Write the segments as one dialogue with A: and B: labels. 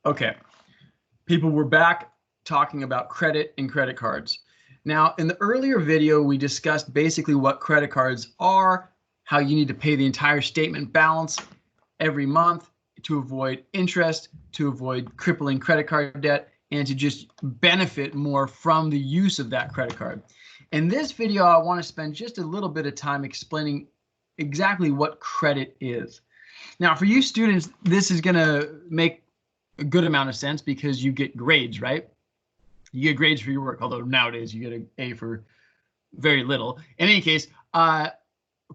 A: Okay, people, we're back talking about credit and credit cards. Now, in the earlier video, we discussed basically what credit cards are, how you need to pay the entire statement balance every month to avoid interest, to avoid crippling credit card debt, and to just benefit more from the use of that credit card. In this video, I want to spend just a little bit of time explaining exactly what credit is. Now, for you students, this is going to make a good amount of sense because you get grades, right? You get grades for your work, although nowadays you get an A for very little. In any case,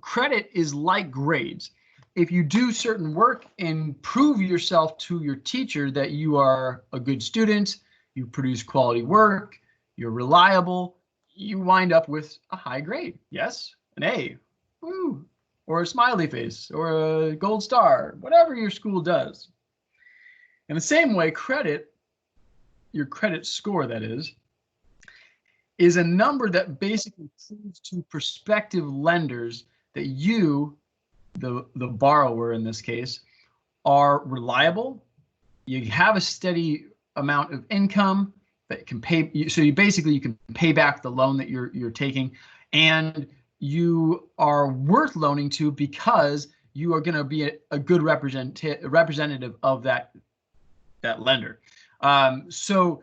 A: credit is like grades. If you do certain work and prove yourself to your teacher that you are a good student, you produce quality work, you're reliable, you wind up with a high grade. Yes, an A, woo, or a smiley face, or a gold star, whatever your school does. In the same way, credit, your credit score, that is a number that basically proves to prospective lenders that you, the borrower in this case, are reliable, you have a steady amount of income that can pay, so you can pay back the loan that you're taking, and you are worth loaning to because you are going to be a good representative of that lender. So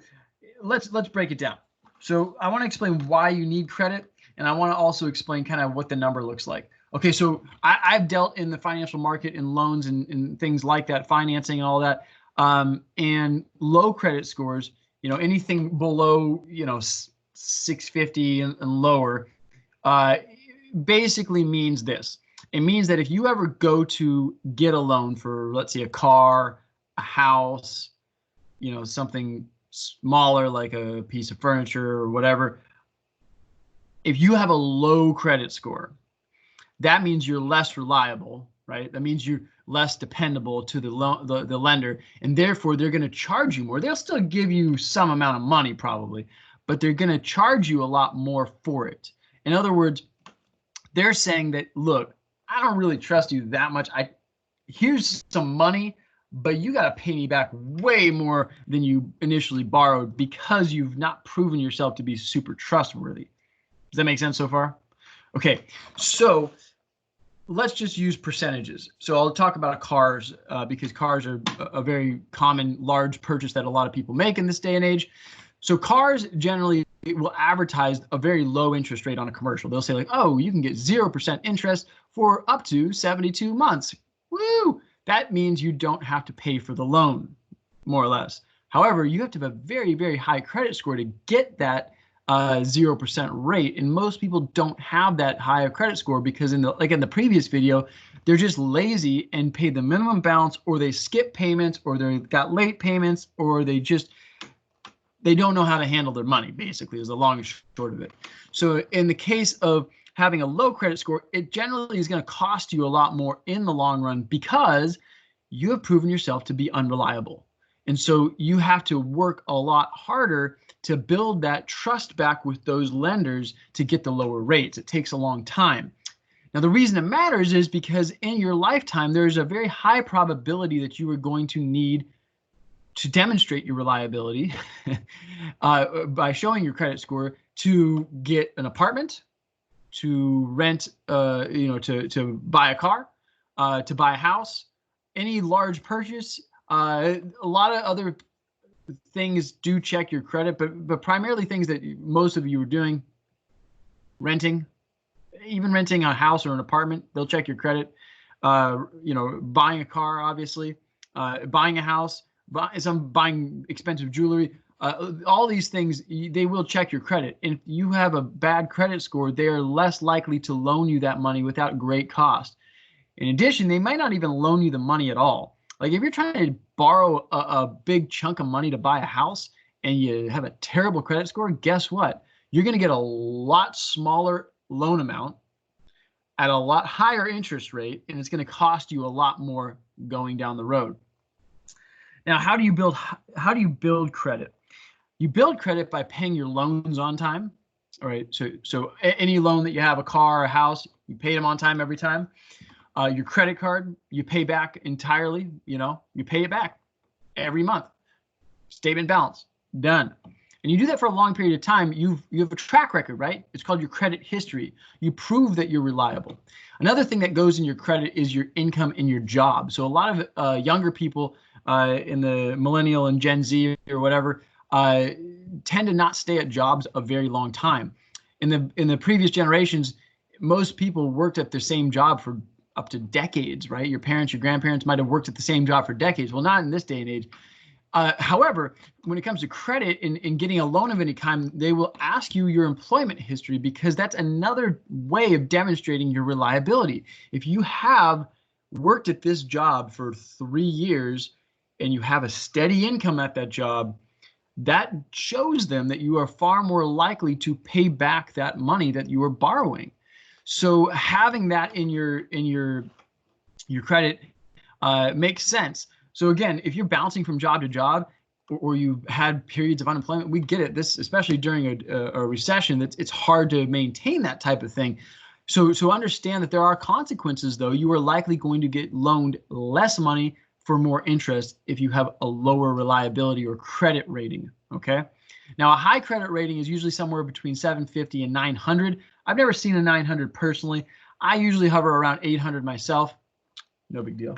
A: let's break it down. So I want to explain why you need credit, and I want to also explain kind of what the number looks like. Okay, so I've dealt in the financial market in loans and things like that, financing and all that, and low credit scores, anything below, 650 and lower, basically means this. It means that if you ever go to get a loan for, let's say, a car, a house, something smaller like a piece of furniture or whatever, if you have a low credit score, that means you're less reliable, right? That means you're less dependable to the lender, and therefore they're going to charge you more. They'll still give you some amount of money probably, but they're going to charge you a lot more for it. In other words, they're saying that, look, I don't really trust you that much. Here's some money, but you got to pay me back way more than you initially borrowed because you've not proven yourself to be super trustworthy. Does that make sense so far? Okay, so let's just use percentages. So I'll talk about cars because cars are a very common large purchase that a lot of people make in this day and age. So cars generally will advertise a very low interest rate on a commercial. They'll say like, oh, you can get 0% interest for up to 72 months. Woo! That means you don't have to pay for the loan, more or less. However, you have to have a very, very high credit score to get that 0% rate, and most people don't have that high of credit score because in the previous video, they're just lazy and pay the minimum balance, or they skip payments, or they got late payments, or they don't know how to handle their money, basically, is the long and short of it. So in the case of having a low credit score, it generally is going to cost you a lot more in the long run because you have proven yourself to be unreliable. And so you have to work a lot harder to build that trust back with those lenders to get the lower rates. It takes a long time. Now, the reason it matters is because in your lifetime, there's a very high probability that you are going to need to demonstrate your reliability by showing your credit score to get an apartment, to rent, to buy a car, to buy a house, any large purchase. A lot of other things do check your credit, but primarily things that most of you are doing, renting, even renting a house or an apartment, they'll check your credit. Buying a car, obviously, buying a house, buying expensive jewelry. All these things, they will check your credit. And if you have a bad credit score, they are less likely to loan you that money without great cost. In addition, they might not even loan you the money at all. Like if you're trying to borrow a big chunk of money to buy a house and you have a terrible credit score, guess what? You're going to get a lot smaller loan amount at a lot higher interest rate, and it's going to cost you a lot more going down the road. Now, how do you build credit? You build credit by paying your loans on time. All right. So any loan that you have, a car, a house, you pay them on time every time. Your credit card, you pay back entirely. You pay it back every month. Statement balance, done. And you do that for a long period of time, you have a track record, right? It's called your credit history. You prove that you're reliable. Another thing that goes in your credit is your income in your job. So a lot of younger people in the millennial and Gen Z or whatever tend to not stay at jobs a very long time. In the previous generations, most people worked at the same job for up to decades, right? Your parents, your grandparents might have worked at the same job for decades. Well, not in this day and age. However, when it comes to credit and getting a loan of any kind, they will ask you your employment history because that's another way of demonstrating your reliability. If you have worked at this job for 3 years and you have a steady income at that job, that shows them that you are far more likely to pay back that money that you are borrowing. So having that in your credit makes sense. So again, if you're bouncing from job to job, or you've had periods of unemployment, we get it. This, especially during a recession, it's hard to maintain that type of thing. So understand that there are consequences, though. You are likely going to get loaned less money for more interest if you have a lower reliability or credit rating. Okay. Now, a high credit rating is usually somewhere between 750 and 900. I've never seen a 900 personally. I usually hover around 800 myself. No big deal.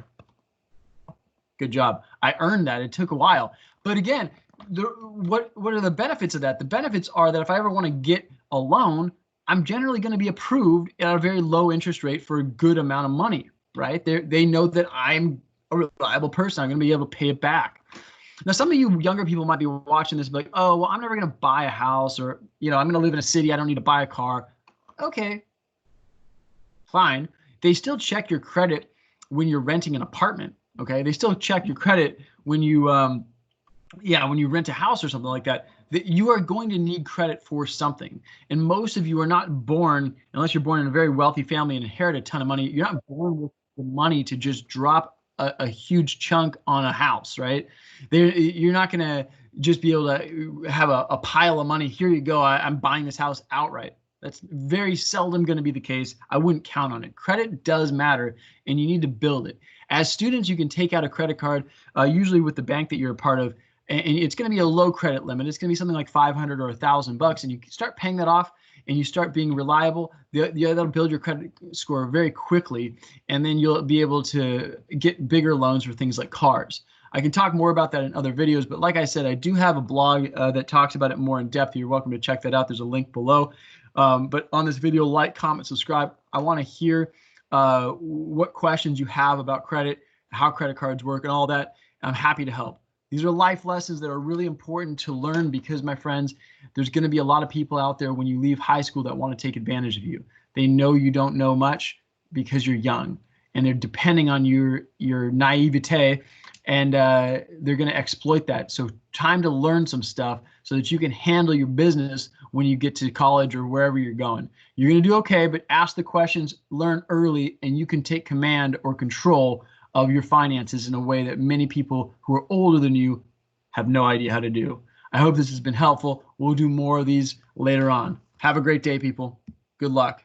A: Good job. I earned that. It took a while. But again, what are the benefits of that? The benefits are that if I ever want to get a loan, I'm generally going to be approved at a very low interest rate for a good amount of money, right? They know that I'm a reliable person. I'm going to be able to pay it back. Now, some of you younger people might be watching this and be like, oh, well, I'm never going to buy a house, or, I'm going to live in a city. I don't need to buy a car. Okay, fine. They still check your credit when you're renting an apartment. Okay, they still check your credit when you, when you rent a house or something like that. That you are going to need credit for something, and most of you are not born, unless you're born in a very wealthy family and inherit a ton of money. You're not born with the money to just drop a huge chunk on a house, right? You're not going to just be able to have a pile of money. Here you go. I'm buying this house outright. That's very seldom going to be the case. I wouldn't count on it. Credit does matter, and you need to build it. As students, you can take out a credit card, usually with the bank that you're a part of, and it's going to be a low credit limit. It's going to be something like $500 or $1,000, and you start paying that off, and you start being reliable. That'll build your credit score very quickly, and then you'll be able to get bigger loans for things like cars. I can talk more about that in other videos, but like I said, I do have a blog that talks about it more in depth. You're welcome to check that out. There's a link below. But on this video, like, comment, subscribe. I want to hear what questions you have about credit, how credit cards work, and all that. I'm happy to help. These are life lessons that are really important to learn because, my friends, there's going to be a lot of people out there when you leave high school that want to take advantage of you. They know you don't know much because you're young, and they're depending on your naivete, and they're going to exploit that. So time to learn some stuff so that you can handle your business when you get to college or wherever you're going. You're going to do okay, but ask the questions, learn early, and you can take command or control of your finances in a way that many people who are older than you have no idea how to do. I hope this has been helpful. We'll do more of these later on. Have a great day, people. Good luck.